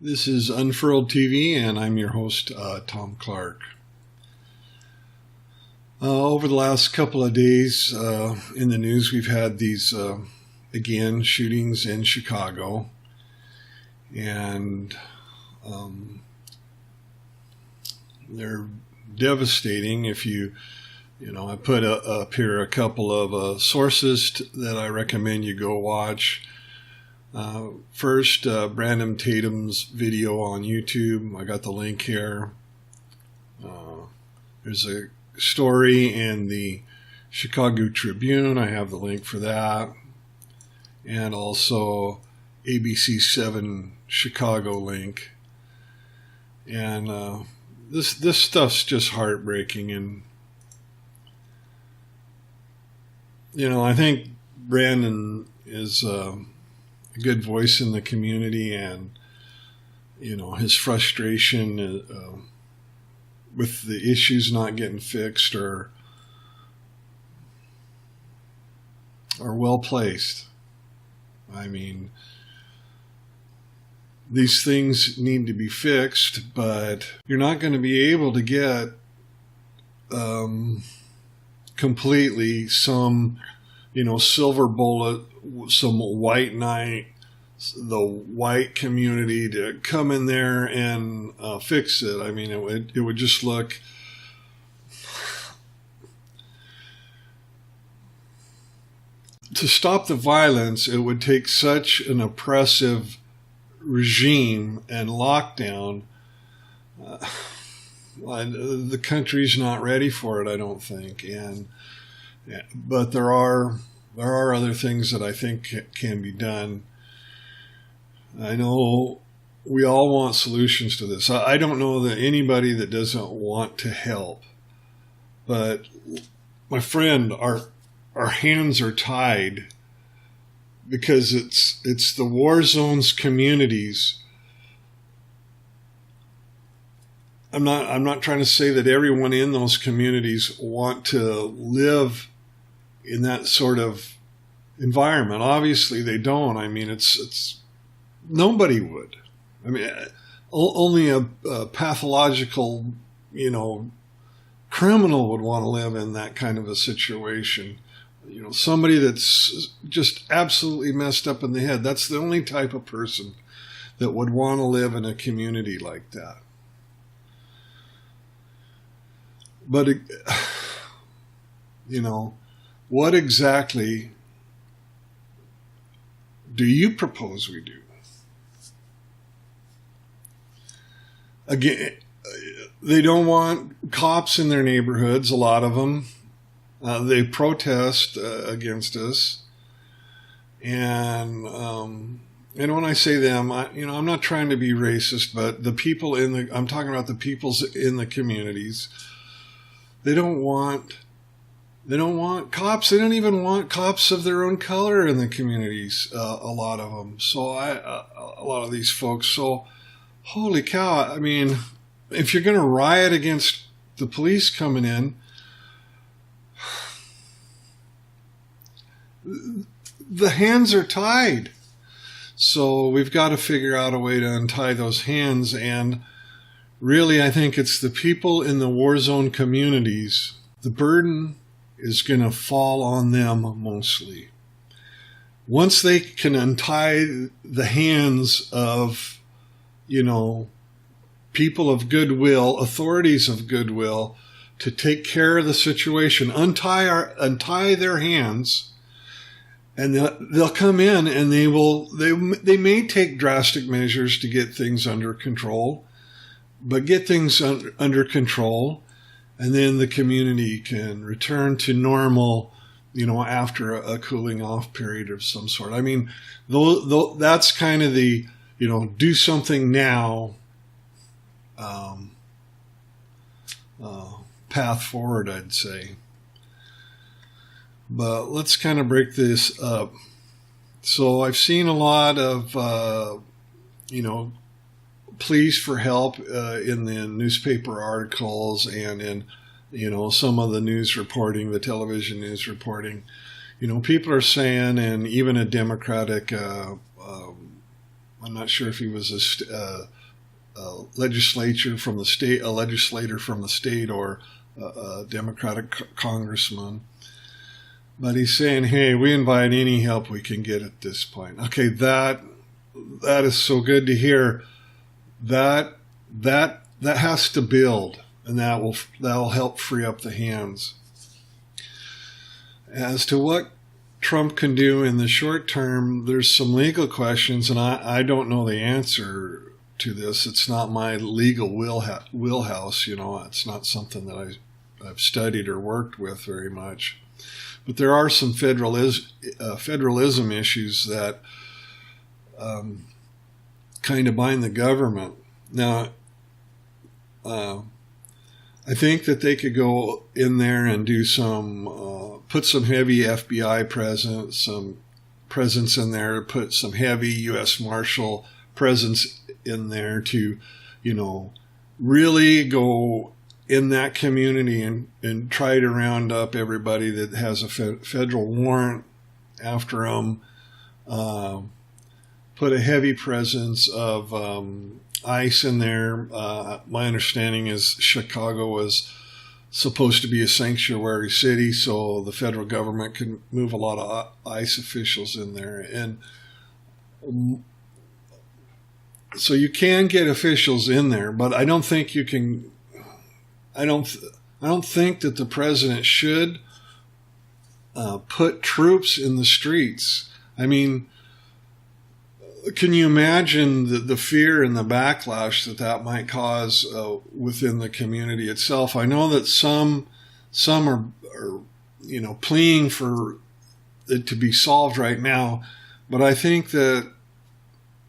This is Unfurled TV, and I'm your host, Tom Clark. Over the last couple of days in the news, we've had these, again, shootings in Chicago. And they're devastating. If I put up here a couple of sources that I recommend you go watch. First, Brandon Tatum's video on YouTube. I got the link here. There's a story in the Chicago Tribune. I have the link for that. And also ABC 7 Chicago link. And this stuff's just heartbreaking. And, I think Brandon is a good voice in the community, and his frustration with the issues not getting fixed are well placed. I mean, these things need to be fixed, but you're not going to be able to get completely some silver bullet, some white knight, the white community to come in there and fix it. I mean, it would just look to stop the violence. It would take such an oppressive regime and lockdown. The country's not ready for it, I don't think. But there are other things that I think can be done. I know we all want solutions to this. I don't know that anybody that doesn't want to help. But my friend, our hands are tied because it's the war zones communities. I'm not trying to say that everyone in those communities want to live in that sort of environment. Obviously they don't. I mean, it's nobody would. I mean, only a pathological, criminal would want to live in that kind of a situation. Somebody that's just absolutely messed up in the head. That's the only type of person that would want to live in a community like that. But, what exactly do you propose we do? Again, they don't want cops in their neighborhoods, a lot of them. They protest against us. And when I say them, I'm not trying to be racist, but the people I'm talking about the peoples in the communities. They don't want cops. They don't even want cops of their own color in the communities, a lot of them. So a lot of these folks. So, holy cow. I mean, if you're going to riot against the police coming in, the hands are tied. So we've got to figure out a way to untie those hands. And really, I think it's the people in the war zone communities. The burden is going to fall on them mostly. Once they can untie the hands of, people of goodwill, authorities of goodwill, to take care of the situation, untie their hands, and they'll come in and they may take drastic measures to get things under control, but get things under control. And then the community can return to normal, after a cooling off period of some sort. I mean, that's kind of the, do something now path forward, I'd say. But let's kind of break this up. So I've seen a lot of, pleas for help in the newspaper articles and in, some of the news reporting, the television news reporting. People are saying, and even a Democratic I'm not sure if he was a legislator from the state, or a Democratic congressman. But he's saying, hey, we invite any help we can get at this point. Okay, that is so good to hear. That has to build, and that will help free up the hands. As to what Trump can do in the short term, there's some legal questions, and I don't know the answer to this. It's not my legal wheelhouse, it's not something that I've studied or worked with very much. But there are some federalism issues that kind of bind the government. Now, I think that they could go in there and do put some heavy FBI presence in there, put some heavy U.S. Marshal presence in there to, really go in that community and try to round up everybody that has a federal warrant after them. Put a heavy presence of ICE in there. My understanding is Chicago was supposed to be a sanctuary city, so the federal government can move a lot of ICE officials in there. And so you can get officials in there, but I don't think you can. I don't think that the president should put troops in the streets. I mean, can you imagine the fear and the backlash that might cause within the community itself? I know that some are pleading for it to be solved right now, but I think that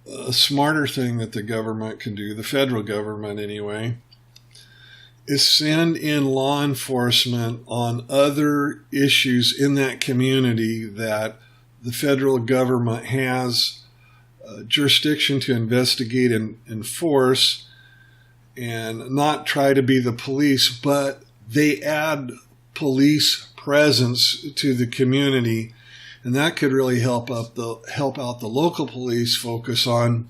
a smarter thing that the government can do, the federal government anyway, is send in law enforcement on other issues in that community that the federal government has jurisdiction to investigate and enforce, and not try to be the police, but they add police presence to the community, and that could really help out the local police focus on,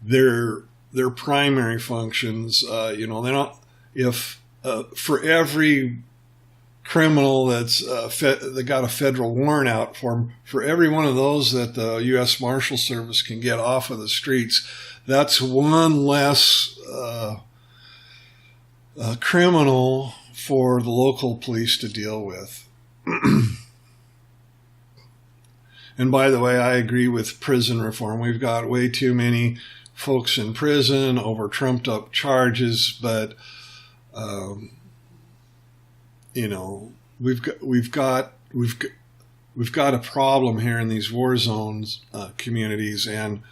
their primary functions. They're not, if for every criminal that got a federal warrant out for them, for every one of those that the U.S. Marshal Service can get off of the streets, that's one less criminal for the local police to deal with. And by the way, I agree with prison reform. We've got way too many folks in prison over trumped up charges, but we've got a problem here in these war zones communities, and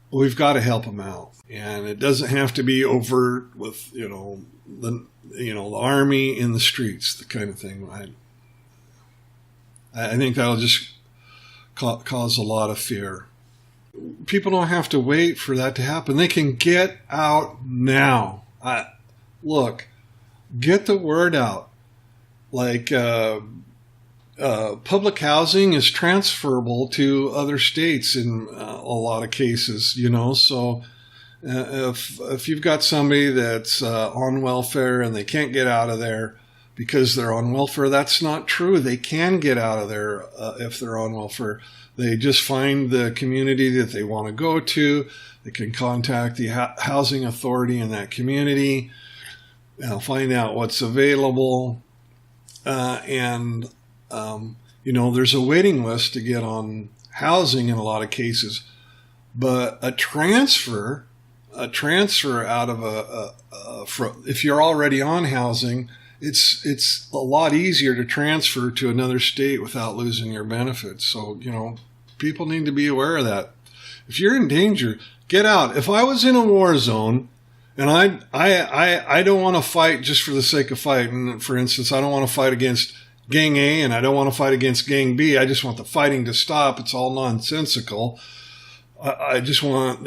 we've got to help them out. And it doesn't have to be overt with the army in the streets, the kind of thing. I think that'll just cause a lot of fear. People don't have to wait for that to happen. They can get out now. Look, get the word out. Like public housing is transferable to other states in a lot of cases, So if you've got somebody that's on welfare and they can't get out of there because they're on welfare, that's not true. They can get out of there if they're on welfare. They just find the community that they want to go to. They can contact the housing authority in that community, find out what's available. There's a waiting list to get on housing in a lot of cases. But a transfer out of if you're already on housing, it's a lot easier to transfer to another state without losing your benefits. So, people need to be aware of that. If you're in danger, get out. If I was in a war zone and I don't want to fight just for the sake of fighting, for instance, I don't want to fight against Gang A and I don't want to fight against Gang B. I just want the fighting to stop. It's all nonsensical. I just want,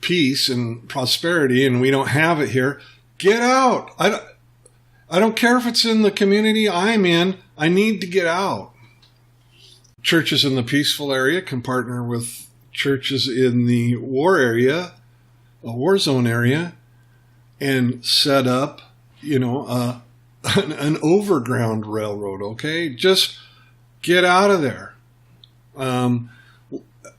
peace and prosperity, and we don't have it here. Get out. I don't care if it's in the community I'm in. I need to get out. Churches in the peaceful area can partner with churches in the war zone area, and set up, an overground railroad. Okay, just get out of there.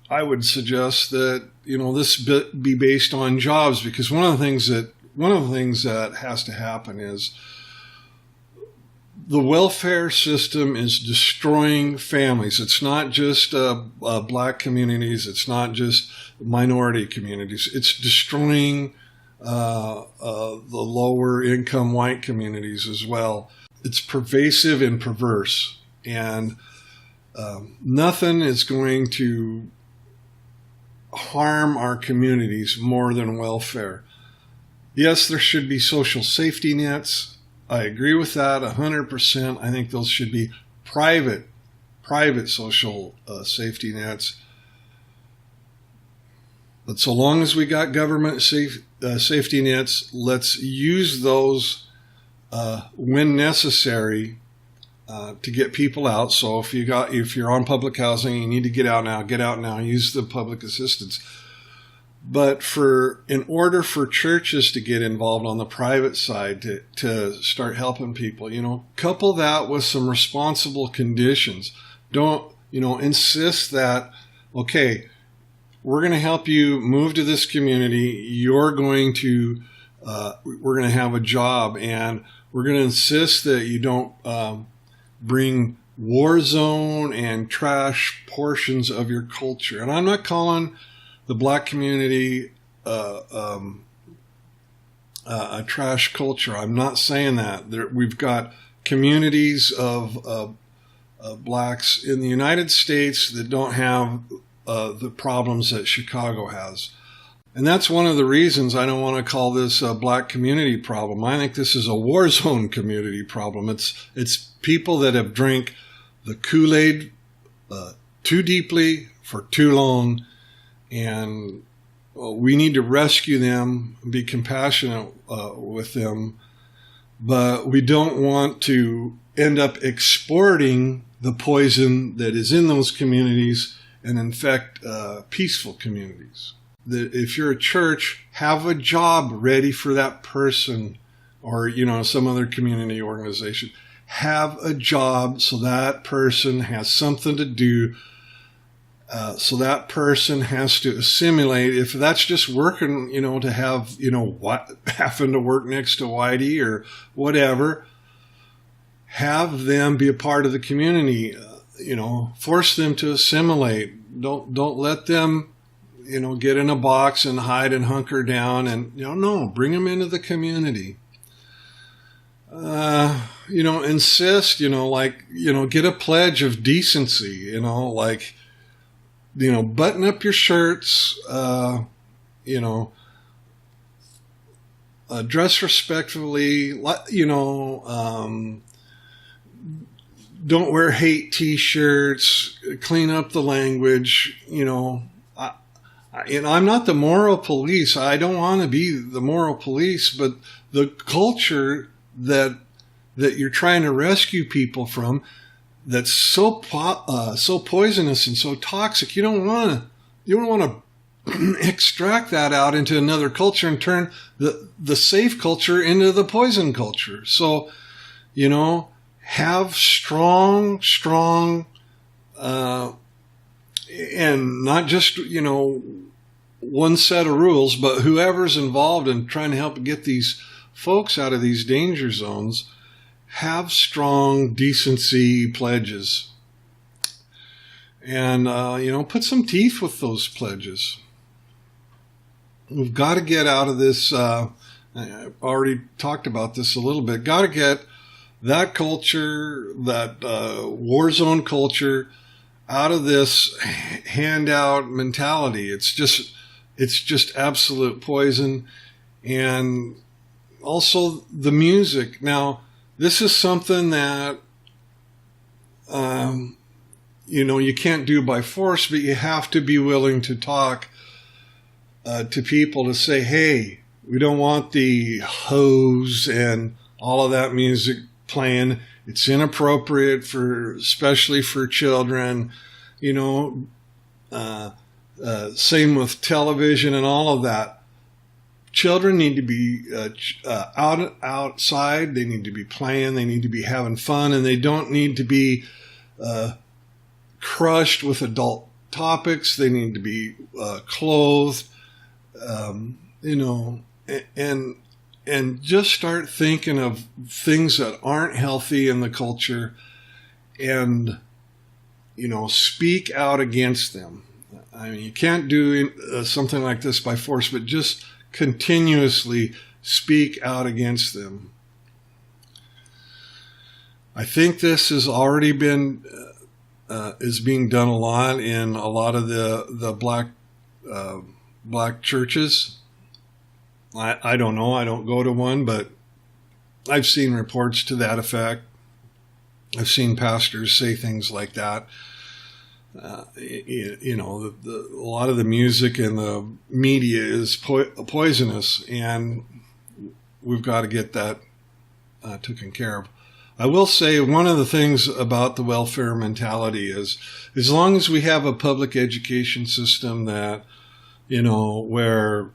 I would suggest that this be based on jobs, because one of the things that has to happen is the welfare system is destroying families. It's not just black communities. It's not just minority communities. It's destroying the lower income white communities as well. It's pervasive and perverse, and nothing is going to harm our communities more than welfare. Yes, there should be social safety nets. I agree with that 100%. I think those should be private social safety nets. But so long as we got government safety nets, let's use those when necessary to get people out. So if you're on public housing, you need to get out now. Use the public assistance. But in order for churches to get involved on the private side to start helping people, couple that with some responsible conditions. Don't, insist that, okay, we're going to help you move to this community. We're going to have a job, and we're going to insist that you don't bring war zone and trash portions of your culture. And I'm not calling the black community a trash culture. I'm not saying that. We've got communities of blacks in the United States that don't have the problems that Chicago has. And that's one of the reasons I don't want to call this a black community problem. I think this is a war zone community problem. It's people that have drank the Kool-Aid too deeply for too long, and we need to rescue them, be compassionate with them, but we don't want to end up exporting the poison that is in those communities and infect peaceful communities. That if you're a church, have a job ready for that person, or some other community organization. Have a job so that person has something to do. So that person has to assimilate. If that's just working, to have, having to work next to Whitey or whatever, have them be a part of the community. Force them to assimilate. Don't let them, get in a box and hide and hunker down. And no, bring them into the community. Insist. Get a pledge of decency. Button up your shirts, dress respectfully, don't wear hate t-shirts, clean up the language, I'm not the moral police. I don't want to be the moral police, but the culture that you're trying to rescue people from, that's so poisonous and so toxic. You don't want to extract that out into another culture and turn the safe culture into the poison culture. So, have strong, and not just one set of rules, but whoever's involved in trying to help get these folks out of these danger zones. Have strong decency pledges, and put some teeth with those pledges. We've got to get out of this. I already talked about this a little bit. Got to get that culture, that war zone culture, out of this handout mentality. It's just absolute poison. And also the music. Now, this is something that, you can't do by force, but you have to be willing to talk to people to say, hey, we don't want the hose and all of that music playing. It's inappropriate especially for children. Same with television and all of that. Children need to be outside. They need to be playing. They need to be having fun, and they don't need to be crushed with adult topics. They need to be clothed, and just start thinking of things that aren't healthy in the culture, and speak out against them. I mean, you can't do something like this by force, but just continuously speak out against them. I think this has already been is being done a lot in a lot of the black churches. I don't know. I don't go to one, but I've seen reports to that effect. I've seen pastors say things like that. A lot of the music and the media is poisonous, and we've got to get that taken care of. I will say one of the things about the welfare mentality is, as long as we have a public education system that, where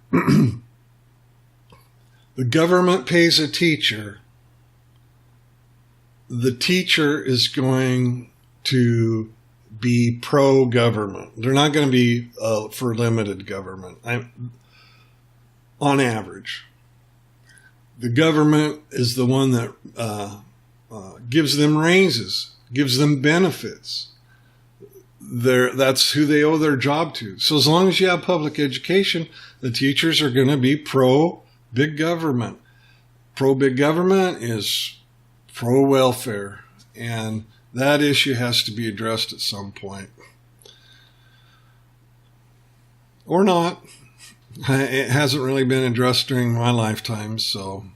the government pays a teacher, the teacher is going to be pro-government. They're not going to be for limited government. On average, the government is the one that gives them raises, gives them benefits. That's who they owe their job to. So as long as you have public education, the teachers are going to be pro-big government. Pro-big government is pro-welfare, and that issue has to be addressed at some point. Or not. It hasn't really been addressed during my lifetime, so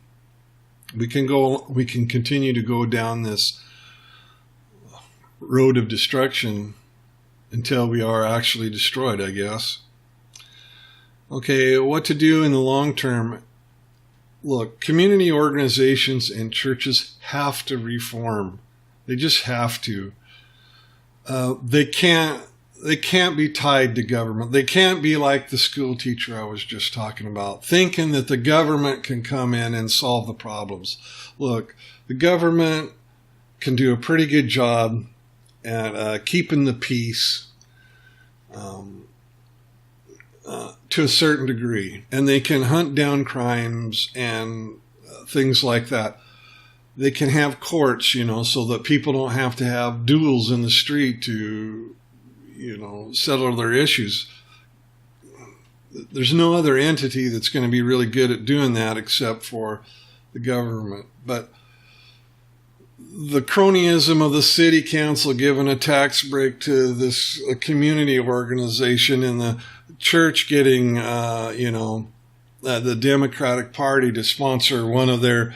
we can continue to go down this road of destruction until we are actually destroyed, I guess. Okay, what to do in the long term? Look, community organizations and churches have to reform. They just have to. They can't be tied to government. They can't be like the school teacher I was just talking about, thinking that the government can come in and solve the problems. Look, the government can do a pretty good job at keeping the peace to a certain degree, and they can hunt down crimes and things like that. They can have courts, so that people don't have to have duels in the street to, settle their issues. There's no other entity that's going to be really good at doing that except for the government. But the cronyism of the city council giving a tax break to this community organization, and the church getting, the Democratic Party to sponsor one of their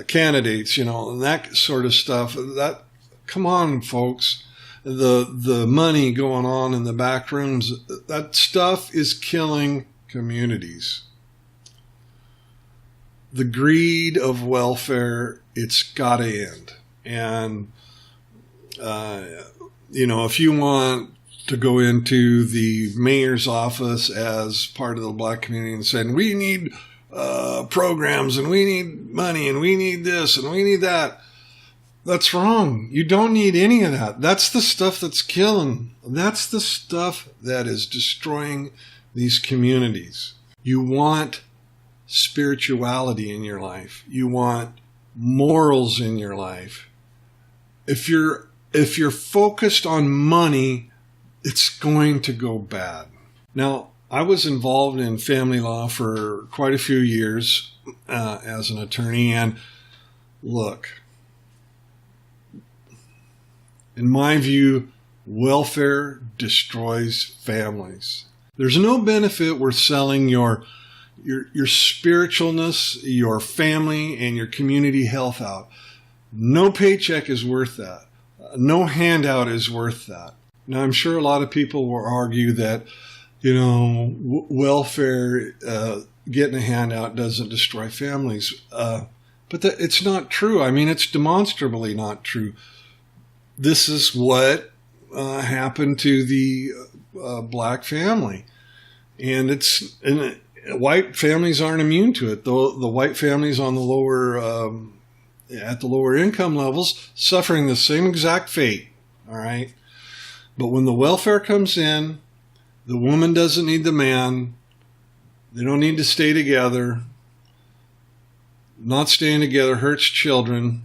candidates, and that sort of stuff. That, come on, folks. The money going on in the back rooms, that stuff is killing communities. The greed of welfare, it's got to end. And, if you want to go into the mayor's office as part of the black community and saying, we need programs, and we need money, and we need this, and we need that. That's wrong. You don't need any of that. That's the stuff that's killing. That's the stuff that is destroying these communities. You want spirituality in your life. You want morals in your life. If you're focused on money, it's going to go bad. Now, I was involved in family law for quite a few years as an attorney, and look, in my view, welfare destroys families. There's no benefit worth selling your spiritualness, your family, and your community health out. No paycheck is worth that. No handout is worth that. Now, I'm sure a lot of people will argue that, welfare, getting a handout doesn't destroy families. But it's not true. I mean, it's demonstrably not true. This is what happened to the black family. And white families aren't immune to it. Though the white families on the lower, at the lower income levels, suffering the same exact fate. All right. But when the welfare comes in, the woman doesn't need the man. They don't need to stay together. Not staying together hurts children.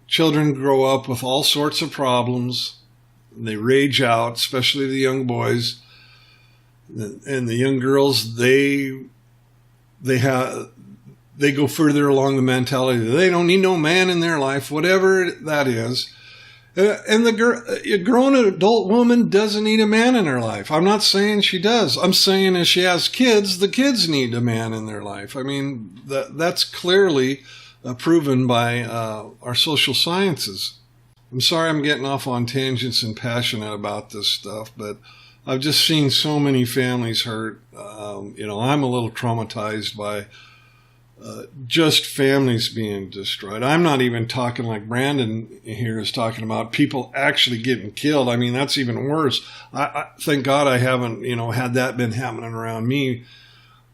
Children grow up with all sorts of problems. And they rage out, especially the young boys. And the young girls, they go further along the mentality that they don't need no man in their life, whatever that is. And a grown adult woman doesn't need a man in her life. I'm not saying she does. I'm saying if she has kids, the kids need a man in their life. I mean, that's clearly proven by our social sciences. I'm sorry I'm getting off on tangents and passionate about this stuff, but I've just seen so many families hurt. I'm a little traumatized by just families being destroyed. I'm not even talking like Brandon here is talking about people actually getting killed. I mean, that's even worse. I thank God I haven't, had that been happening around me,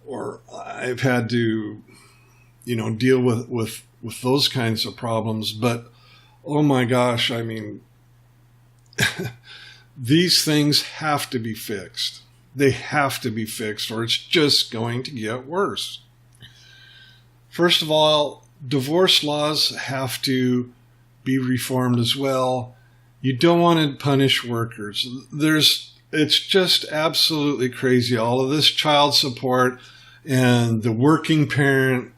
or I've had to, deal with those kinds of problems. But, oh my gosh, I mean, these things have to be fixed. They have to be fixed, or it's just going to get worse. First of all, divorce laws have to be reformed as well. You don't want to punish workers. It's just absolutely crazy. All of this child support and the working parent,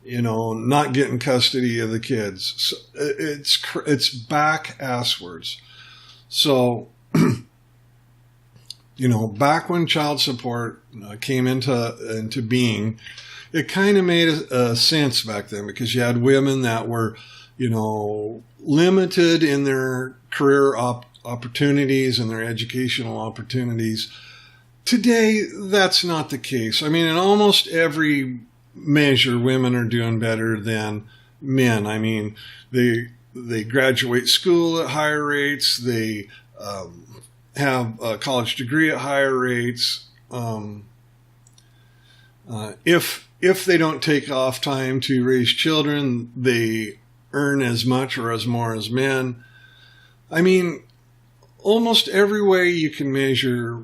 not getting custody of the kids. So it's back asswards. So, back when child support came into being, it kind of made sense back then, because you had women that were, limited in their career opportunities and their educational opportunities. Today, that's not the case. I mean, in almost every measure, women are doing better than men. I mean, they graduate school at higher rates. They have a college degree at higher rates. If they don't take off time to raise children, they earn as much or as more as men. I mean, almost every way you can measure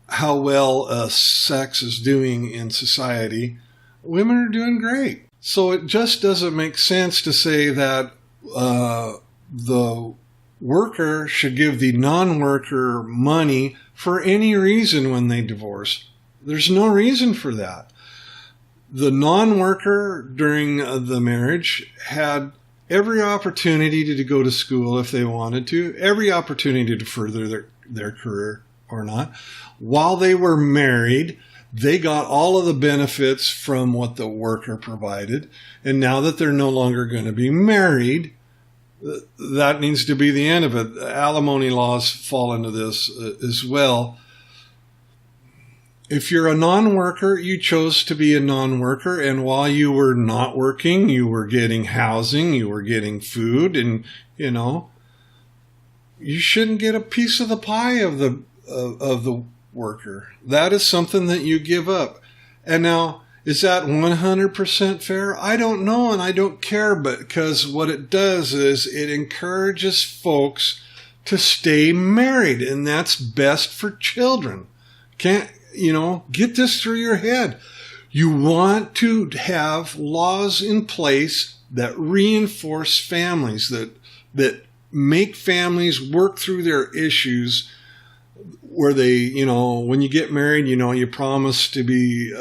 how well sex is doing in society, women are doing great. So it just doesn't make sense to say that the worker should give the non-worker money for any reason when they divorce. There's no reason for that. The non-worker during the marriage had every opportunity to go to school if they wanted to, every opportunity to further their career or not. While they were married, they got all of the benefits from what the worker provided. And now that they're no longer going to be married, that needs to be the end of it. Alimony laws fall into this as well. If you're a non-worker, you chose to be a non-worker, and while you were not working, you were getting housing, you were getting food, and, you shouldn't get a piece of the pie of the worker. That is something that you give up. And now, is that 100% fair? I don't know, and I don't care, but because what it does is it encourages folks to stay married, and that's best for children. Get this through your head. You want to have laws in place that reinforce families, that make families work through their issues, where they, when you get married, you promise to be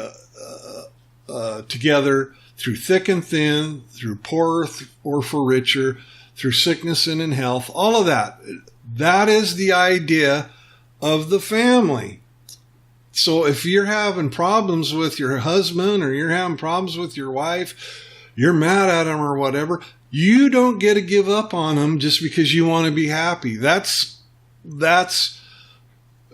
together through thick and thin, through poor or for richer, through sickness and in health, all of that. That is the idea of the family. So if you're having problems with your husband, or you're having problems with your wife, you're mad at him or whatever, you don't get to give up on them just because you want to be happy. That's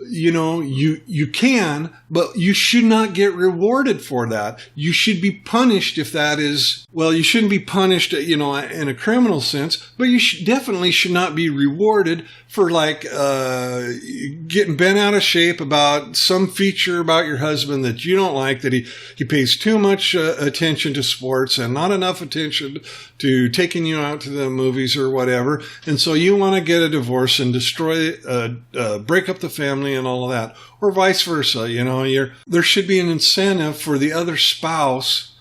you can, but you should not get rewarded for that. You should be punished if that is, well, you shouldn't be punished, in a criminal sense, but you definitely should not be rewarded for getting bent out of shape about some feature about your husband that you don't like, that he pays too much attention to sports and not enough attention to taking you out to the movies or whatever. And so you want to get a divorce and break up the family and all of that, or vice versa. There should be an incentive for the other spouse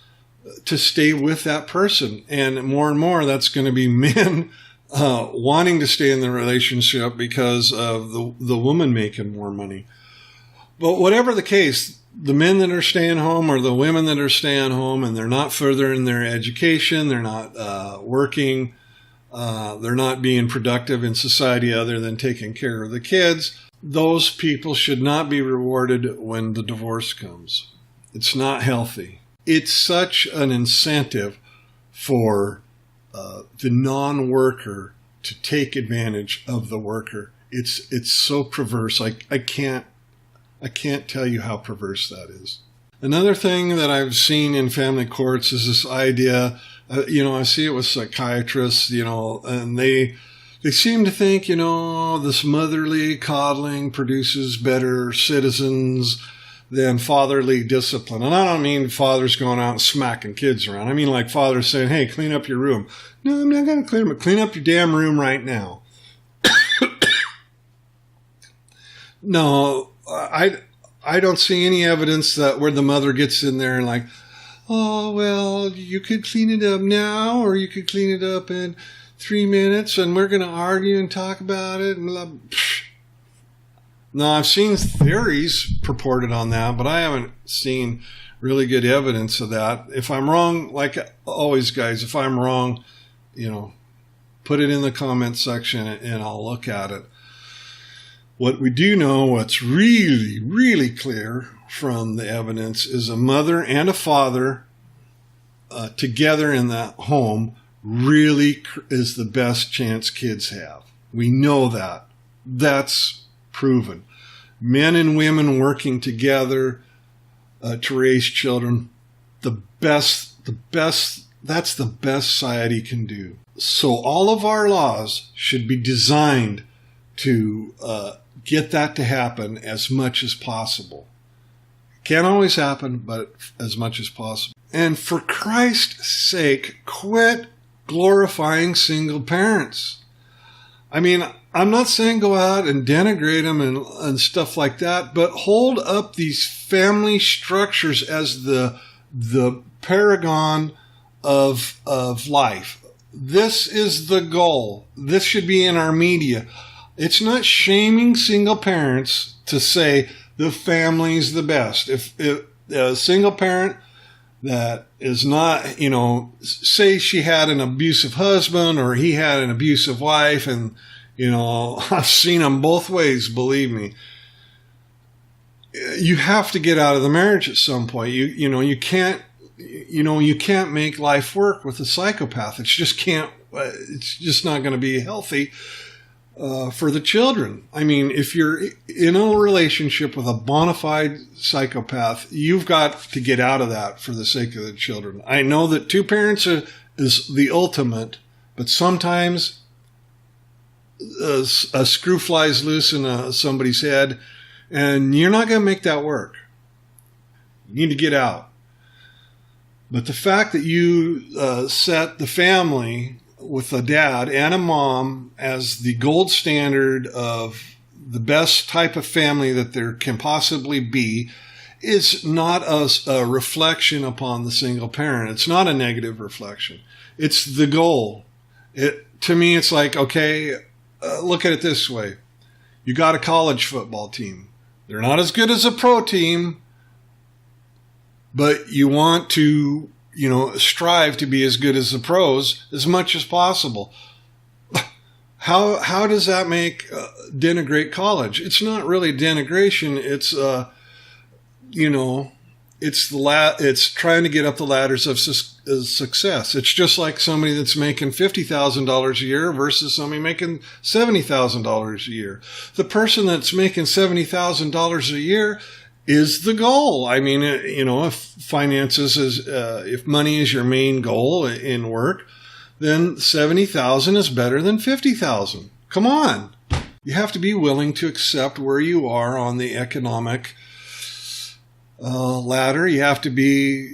to stay with that person. And more, that's going to be men wanting to stay in the relationship because of the woman making more money. But whatever the case, the men that are staying home or the women that are staying home and they're not furthering their education, they're not working, they're not being productive in society other than taking care of the kids, those people should not be rewarded when the divorce comes. It's not healthy. It's such an incentive for the non-worker to take advantage of the worker. It's so perverse. I can't tell you how perverse that is. Another thing that I've seen in family courts is this idea, I see it with psychiatrists, and they seem to think, this motherly coddling produces better citizens than fatherly discipline. And I don't mean fathers going out and smacking kids around. I mean like fathers saying, hey, clean up your room. No, I'm not going to clean them. Clean up your damn room right now. No, I don't see any evidence that where the mother gets in there and like, oh, well, you could clean it up now or you could clean it up in 3 minutes and we're going to argue and talk about it. No, I've seen theories purported on that, but I haven't seen really good evidence of that. If I'm wrong, like always, guys, if I'm wrong, put it in the comment section and I'll look at it. What we do know, what's really, really clear from the evidence is a mother and a father together in that home really is the best chance kids have. We know that. That's proven. Men and women working together to raise children, that's the best society can do. So all of our laws should be designed to get that to happen as much as possible. Can't always happen, but as much as possible. And for Christ's sake, quit glorifying single parents. I mean, I'm not saying go out and denigrate them and stuff like that, but hold up these family structures as the paragon of life. This is the goal. This should be in our media. It's not shaming single parents to say the family's the best. If a single parent that is not, say she had an abusive husband or he had an abusive wife, and, I've seen them both ways, believe me. You have to get out of the marriage at some point. You can't make life work with a psychopath. It's just not going to be healthy for the children. I mean, if you're in a relationship with a bona fide psychopath, you've got to get out of that for the sake of the children. I know that two parents is the ultimate, but sometimes a screw flies loose in somebody's head, and you're not going to make that work. You need to get out. But the fact that you set the family with a dad and a mom as the gold standard of the best type of family that there can possibly be is not a reflection upon the single parent. It's not a negative reflection. It's the goal. To me, it's like, okay, look at it this way. You got a college football team. They're not as good as a pro team, but you want to strive to be as good as the pros as much as possible. How does that denigrate college? It's not really denigration. It's, It's trying to get up the ladders of success. It's just like somebody that's making $50,000 a year versus somebody making $70,000 a year. The person that's making $70,000 a year is the goal. I mean, if finances if money is your main goal in work, then 70,000 is better than 50,000. Come on. You have to be willing to accept where you are on the economic ladder. You have to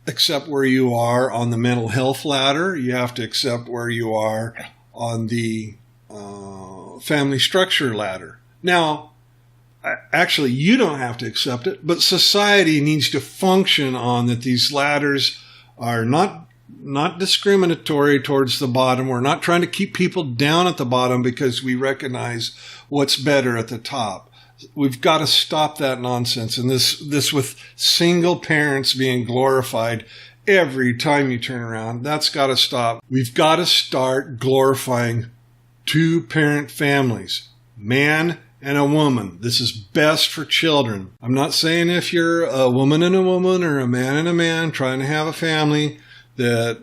accept where you are on the mental health ladder. You have to accept where you are on the family structure ladder. Now, actually, you don't have to accept it, but society needs to function on that. These ladders are not discriminatory towards the bottom. We're not trying to keep people down at the bottom because we recognize what's better at the top. We've got to stop that nonsense. And this with single parents being glorified every time you turn around, that's got to stop. We've got to start glorifying two-parent families, man and a woman. This is best for children. I'm not saying if you're a woman and a woman or a man and a man trying to have a family that,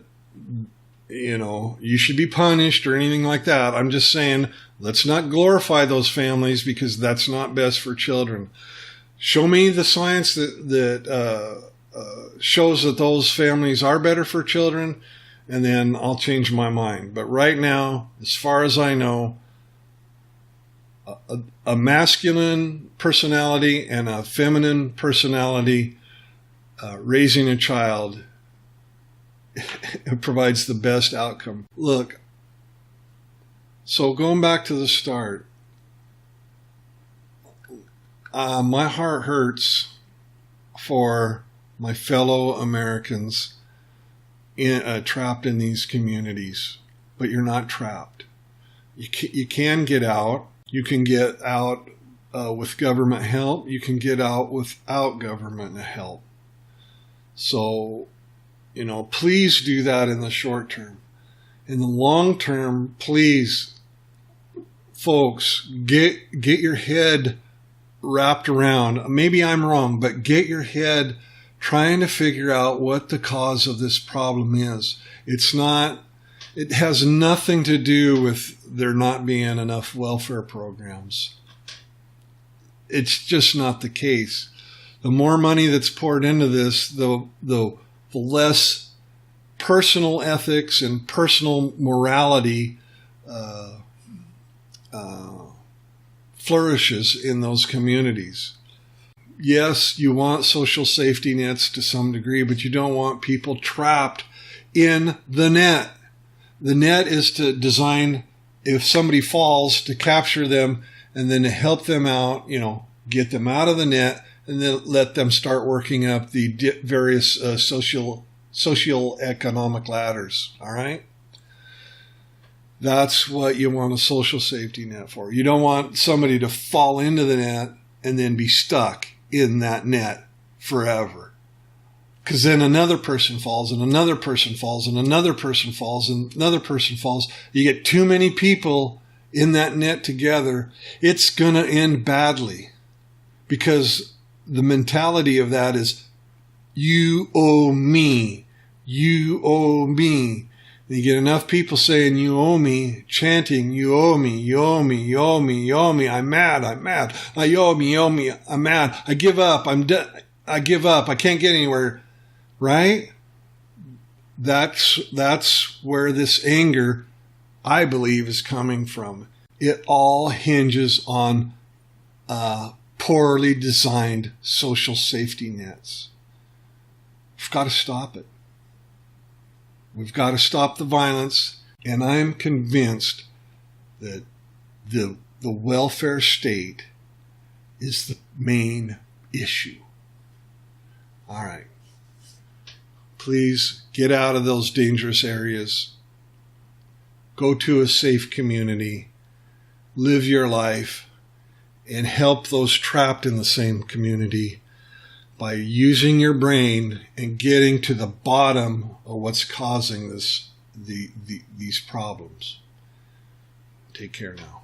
you should be punished or anything like that. I'm just saying, let's not glorify those families because that's not best for children. Show me the science that shows that those families are better for children, and then I'll change my mind. But right now, as far as I know, a masculine personality and a feminine personality raising a child provides the best outcome. Look, so going back to the start, my heart hurts for my fellow Americans trapped in these communities, but you're not trapped. You can get out. You can get out with government help. You can get out without government help. So, please do that in the short term. In the long term, please, folks, get your head wrapped around. Maybe I'm wrong, but get your head trying to figure out what the cause of this problem is. It has nothing to do with there not being enough welfare programs. It's just not the case. The more money that's poured into this, the less personal ethics and personal morality flourishes in those communities. Yes, you want social safety nets to some degree, but you don't want people trapped in the net. The net is to design, if somebody falls, to capture them and then to help them out, get them out of the net and then let them start working up the various socioeconomic ladders. All right? That's what you want a social safety net for. You don't want somebody to fall into the net and then be stuck in that net forever. Because then another person falls and another person falls and another person falls and another person falls. You get too many people in that net together, it's going to end badly. Because the mentality of that is, you owe me, you owe me. And you get enough people saying, you owe me, chanting, you owe me, you owe me, you owe me, you owe me, I'm mad, you owe me, I'm mad, I give up, I give up, I can't get anywhere. Right? That's where this anger, I believe, is coming from. It all hinges on poorly designed social safety nets. We've got to stop it. We've got to stop the violence, and I'm convinced that the welfare state is the main issue. All right. Please get out of those dangerous areas. Go to a safe community. Live your life and help those trapped in the same community by using your brain and getting to the bottom of what's causing these problems. Take care now.